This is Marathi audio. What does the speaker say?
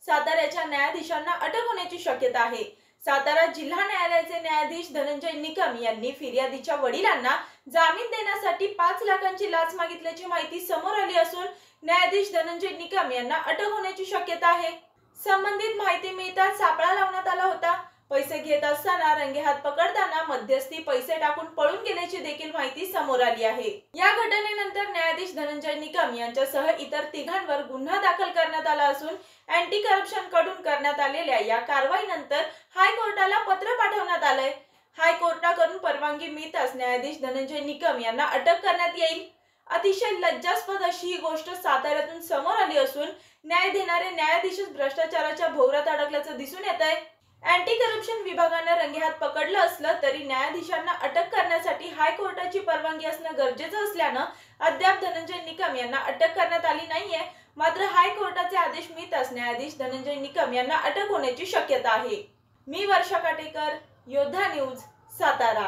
साताऱ्याच्या न्यायाधीशांना अटक होण्याची शक्यता आहे। सातारा जिल्हा न्यायालयाचे न्यायाधीश धनंजय निकम यांनी फिर्यादीच्या वडिलांना जामीन देण्यासाठी 5 लाखांची लाच मागितल्याची माहिती समोर आली असून न्यायाधीश धनंजय निकम यांना अटक होण्याची शक्यता आहे। संबंधित माहिती मिळताच सापळा लावण्यात आला होता। पैसे घेत असताना रंगेहात पकडताना मध्यस्थी पैसे टाकून पळून गेल्याची देखील माहिती समोर आली आहे। या घटनेनंतर न्यायाधीश धनंजय निकम यांच्यासह इतर तिघांवर गुन्हा दाखल करण्यात आला असून अँटी करप्शन कडून करण्यात आलेल्या या कारवाईनंतर हायकोर्टाला पत्र पाठवण्यात आलंय। हायकोर्टाकडून परवानगी मिळताच न्यायाधीश धनंजय निकम यांना अटक करण्यात येईल। अतिशय लज्जास्पद अशी ही गोष्ट साताऱ्यातून समोर आली असून न्याय देणारे न्यायाधीशच भ्रष्टाचाराच्या भोवऱ्यात अडकल्याचं दिसून येत आहे। अँटी करप्शन विभागाने रंगेहात पकडलं असलं तरी न्यायाधीशांना अटक करण्यासाठी हायकोर्टाची परवानगी असणं गरजेचं असल्यानं अद्याप धनंजय निकम यांना अटक करण्यात आली नाहीये। मात्र हायकोर्टाचे आदेश मिळताच न्यायाधीश धनंजय निकम यांना अटक होण्याची शक्यता आहे। मी वर्षा काटेकर, योद्धा न्यूज, सातारा।